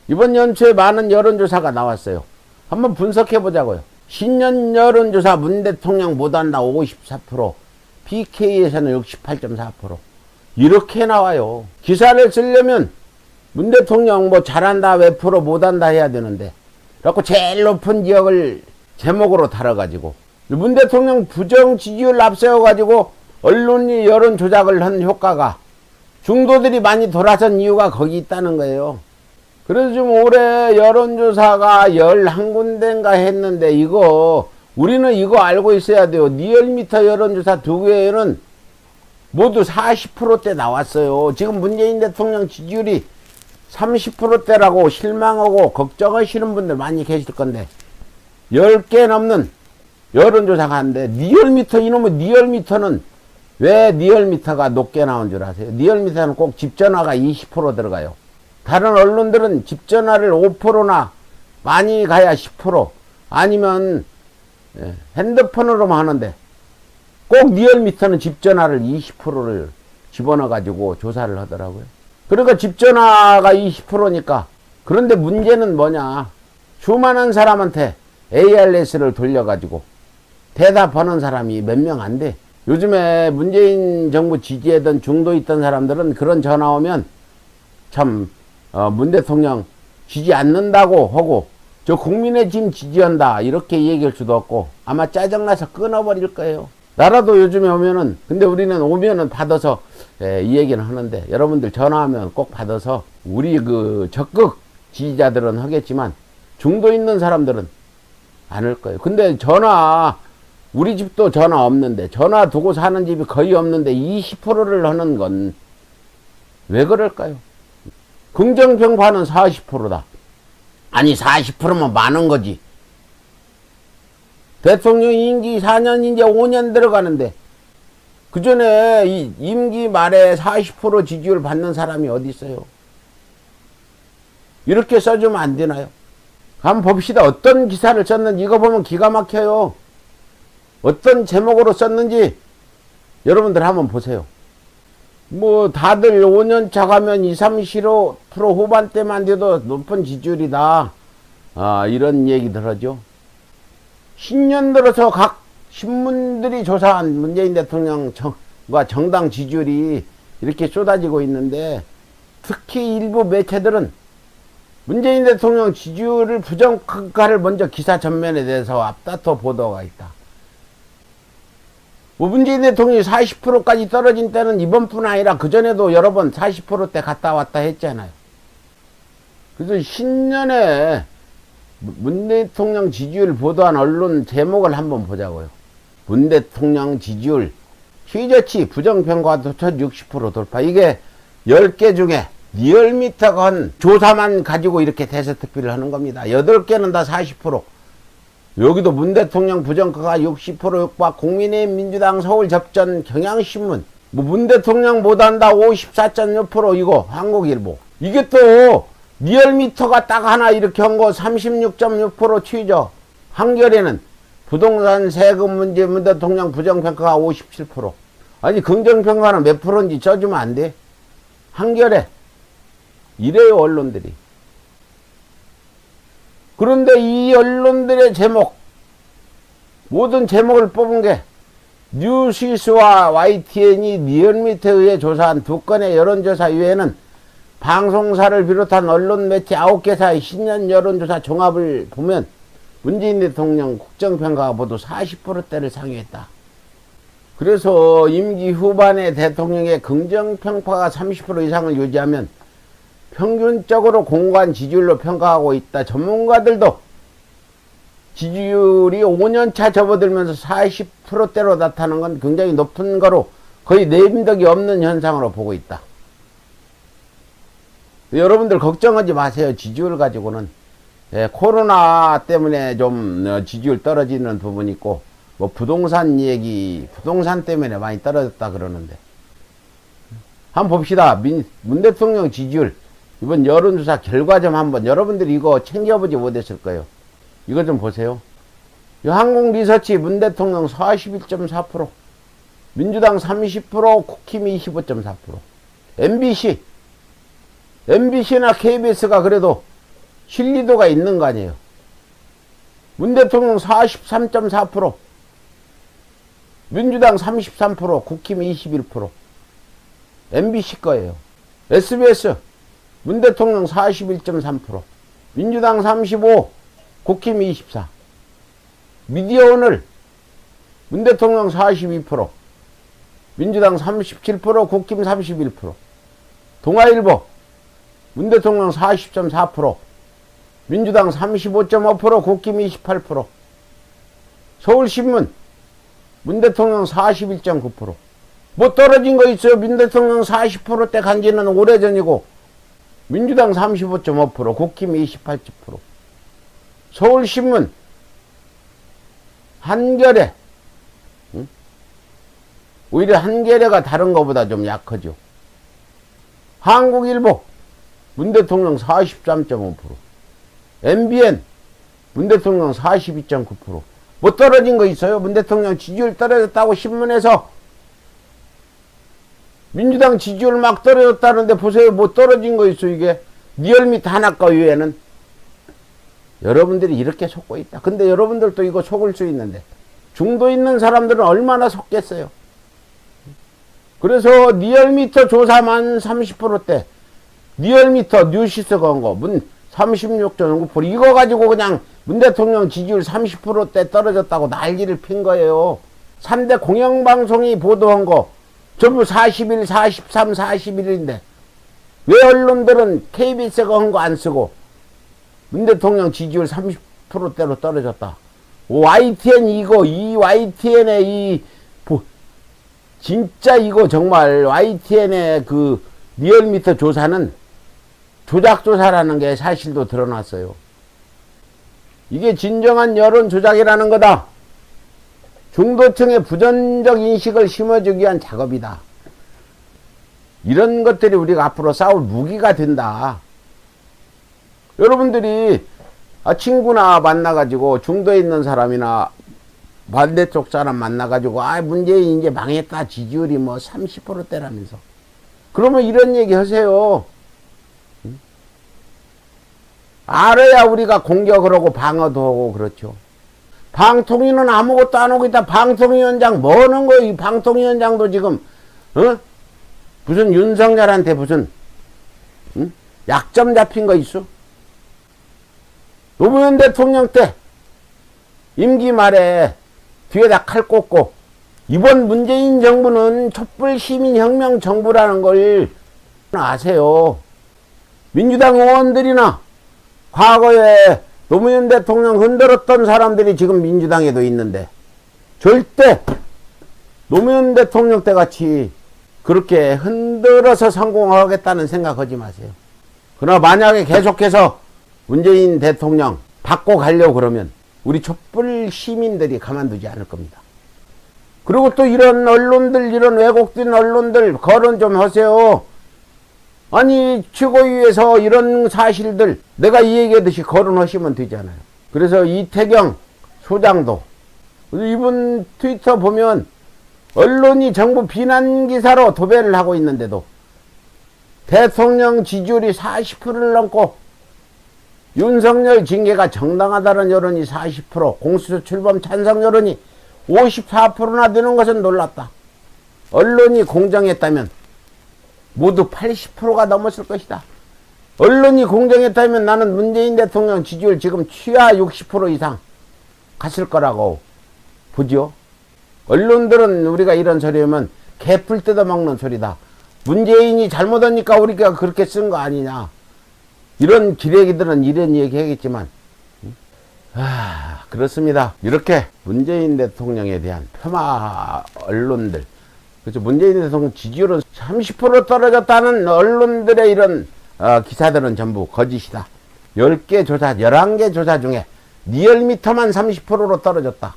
이번 연초에 많은 여론조사가 나왔어요. 한번 분석해 보자고요. 신년 여론조사 문 대통령 못한다 54%, BK에서는 68.4%. 이렇게 나와요. 기사를 쓰려면 문 대통령 뭐 잘한다 몇 프로 못한다 해야 되는데, 그래갖고 제일 높은 지역을 제목으로 달아가지고 문 대통령 부정 지지율 앞세워가지고 언론이 여론 조작을 한 효과가, 중도들이 많이 돌아선 이유가 거기 있다는 거예요. 그래서 좀 올해 여론조사가 11군데인가 했는데, 우리는 이거 알고 있어야 돼요. 리얼미터 여론조사 두 개에는 모두 40%대 나왔어요. 지금 문재인 대통령 지지율이 30%대라고 실망하고 걱정하시는 분들 많이 계실 건데, 10개 넘는 여론조사가 하는데, 이놈의 리얼미터는 왜 리얼미터가 높게 나온 줄 아세요? 리얼미터는 꼭 집전화가 20% 들어가요. 다른 언론들은 집전화를 5%나 많이 가야 10%, 아니면 핸드폰으로만 하는데, 꼭 리얼미터는 집전화를 20%를 집어넣어 가지고 조사를 하더라고요. 그러니까 집전화가 20%니까. 그런데 문제는 뭐냐, 수많은 사람한테 ARS를 돌려가지고 대답하는 사람이 몇 명 안 돼. 요즘에 문재인 정부 지지하던 중도 있던 사람들은 그런 전화 오면 참 문 대통령 지지 않는다고 하고, 저 국민의힘 지지한다 이렇게 얘기할 수도 없고, 아마 짜증나서 끊어버릴 거예요. 나라도 요즘에 오면은, 근데 우리는 오면은 받아서 이 얘기는 하는데, 여러분들 전화하면 꼭 받아서 우리 그 적극 지지자들은 하겠지만 중도 있는 사람들은 안 할 거예요. 근데 우리 집도 전화 없는데, 전화 두고 사는 집이 거의 없는데 20%를 하는 건 왜 그럴까요? 긍정평가는 40%다. 아니 40%면 많은 거지. 대통령 임기 4년 이제 5년 들어가는데, 그 전에 이 임기 말에 40% 지지율 받는 사람이 어디 있어요? 이렇게 써주면 안 되나요? 한번 봅시다. 어떤 기사를 썼는지. 이거 보면 기가 막혀요. 어떤 제목으로 썼는지 여러분들 한번 보세요. 뭐 다들 5년차 가면 20, 30% 후반대만 돼도 높은 지지율이다, 이런 얘기들 하죠. 신년 들어서 각 신문들이 조사한 문재인 대통령과 정당 지지율이 이렇게 쏟아지고 있는데, 특히 일부 매체들은 문재인 대통령 지지율을 부정평가를 먼저 기사 전면에 대해서 앞다퉈 보도가 있다. 뭐 문재인 대통령이 40%까지 떨어진 때는 이번뿐 아니라 그전에도 여러 번 40%대 갔다 왔다 했잖아요. 그래서 신년에 문 대통령 지지율 보도한 언론 제목을 한번 보자고요. 문 대통령 지지율 최저치 부정평가 도천 60% 돌파. 이게 10개 중에 리얼미터가 한 조사만 가지고 이렇게 대세특필을 하는 겁니다. 8개는 다 40%. 여기도 문 대통령 부정가가 60% 육박, 국민의힘 민주당 서울 접전 경향신문, 뭐 문 대통령 못한다 54.6%, 이거 한국일보. 이게 또 리얼미터가 딱 하나 이렇게 한 거 36.6% 취죠. 한겨레는 부동산 세금 문제 문 대통령 부정평가가 57%. 아니 긍정평가는 몇 프로인지 써주면 안 돼? 한겨레. 이래요 언론들이. 그런데 이 언론들의 제목, 모든 제목을 뽑은 게 뉴시스와 YTN이 리얼미터에 의해 조사한 2건의 여론조사 이외에는 방송사를 비롯한 언론 매체 9개사의 신년 여론조사 종합을 보면 문재인 대통령 국정평가가 모두 40%대를 상회했다. 그래서 임기 후반에 대통령의 긍정평가가 30% 이상을 유지하면 평균적으로 공고한 지지율로 평가하고 있다. 전문가들도 지지율이 5년차 접어들면서 40%대로 나타나는 건 굉장히 높은 거로 거의 내빈덕이 없는 현상으로 보고 있다. 여러분들 걱정하지 마세요. 지지율 가지고는. 코로나 때문에 좀 지지율 떨어지는 부분이 있고, 뭐 부동산 때문에 많이 떨어졌다 그러는데, 한번 봅시다. 문 대통령 지지율 이번 여론조사 결과 좀 한번, 여러분들이 이거 챙겨보지 못했을 거예요. 이거 좀 보세요. 한국리서치 문 대통령 41.4%, 민주당 30%, 국힘이 25.4%. MBC나 KBS가 그래도 신뢰도가 있는 거 아니에요. 문 대통령 43.4%, 민주당 33%, 국힘 21%, MBC 거예요. SBS, 문 대통령 41.3%, 민주당 35%, 국힘 24%, 미디어 오늘, 문 대통령 42%, 민주당 37%, 국힘 31%, 동아일보, 문 대통령 40.4%, 민주당 35.5%, 국힘 28%, 서울신문, 문 대통령 41.9%. 뭐 떨어진 거 있어요? 문 대통령 40%대 간지는 오래전이고, 민주당 35.5%, 국힘 28%. 서울신문, 한겨레, 응? 오히려 한겨레가 다른 것보다 좀 약하죠. 한국일보, 문 대통령 43.5%. MBN, 문 대통령 42.9%. 뭐 떨어진 거 있어요? 문 대통령 지지율 떨어졌다고 신문에서 민주당 지지율 막 떨어졌다는데 보세요. 뭐 떨어진 거 있어 이게. 리얼미터 하나과 위에는. 여러분들이 이렇게 속고 있다. 근데 여러분들도 이거 속을 수 있는데 중도 있는 사람들은 얼마나 속겠어요. 그래서 리얼미터 조사만 30%대, 리얼미터 뉴시스 건거 문 36.9%, 이거 가지고 그냥 문 대통령 지지율 30%대 떨어졌다고 난리를 핀 거예요. 3대 공영방송이 보도한 거 전부 41, 43, 41인데 왜 언론들은 KBS가 한 거 안 쓰고 문 대통령 지지율 30%대로 떨어졌다. YTN 이거, 이 YTN의 진짜 이거 정말 YTN의 그 리얼미터 조사는 조작조사라는 게 사실도 드러났어요. 이게 진정한 여론 조작이라는 거다. 중도층의 부정적 인식을 심어주기 위한 작업이다. 이런 것들이 우리가 앞으로 싸울 무기가 된다. 여러분들이 친구나 만나가지고 중도에 있는 사람이나 반대쪽 사람 만나가지고 문재인 이제 망했다, 지지율이 뭐 30%대라면서 그러면 이런 얘기 하세요. 알아야 우리가 공격을 하고 방어도 하고 그렇죠. 방통위는 아무것도 안 하고 있다. 방통위원장 뭐 하는 거예요? 이 방통위원장도 지금 무슨 윤석열한테 무슨 약점 잡힌 거 있어? 노무현 대통령 때 임기 말에 뒤에다 칼 꽂고 이번 문재인 정부는 촛불 시민혁명 정부라는 걸 아세요. 민주당 의원들이나 과거에 노무현 대통령 흔들었던 사람들이 지금 민주당에도 있는데 절대 노무현 대통령 때 같이 그렇게 흔들어서 성공하겠다는 생각하지 마세요. 그러나 만약에 계속해서 문재인 대통령 받고 가려고 그러면 우리 촛불 시민들이 가만두지 않을 겁니다. 그리고 또 이런 언론들, 이런 왜곡된 언론들 거론 좀 하세요. 아니 최고위에서 이런 사실들 내가 이 얘기하듯이 거론하시면 되잖아요. 그래서 이태경 소장도 이분 트위터 보면 언론이 정부 비난 기사로 도배를 하고 있는데도 대통령 지지율이 40%를 넘고 윤석열 징계가 정당하다는 여론이 40%, 공수처 출범 찬성 여론이 54%나 되는 것은 놀랍다. 언론이 공정했다면 모두 80%가 넘었을 것이다. 언론이 공정했다면 나는 문재인 대통령 지지율 지금 취하 60% 이상 갔을 거라고 보죠. 언론들은 우리가 이런 소리 하면 개풀 뜯어먹는 소리다. 문재인이 잘못하니까 우리가 그렇게 쓴 거 아니냐. 이런 기레기들은 이런 얘기 하겠지만 그렇습니다. 이렇게 문재인 대통령에 대한 폄하 언론들, 그렇죠. 문재인 대통령 지지율은 30% 떨어졌다는 언론들의 이런 기사들은 전부 거짓이다. 10개 조사, 11개 조사 중에 리얼미터만 30%로 떨어졌다.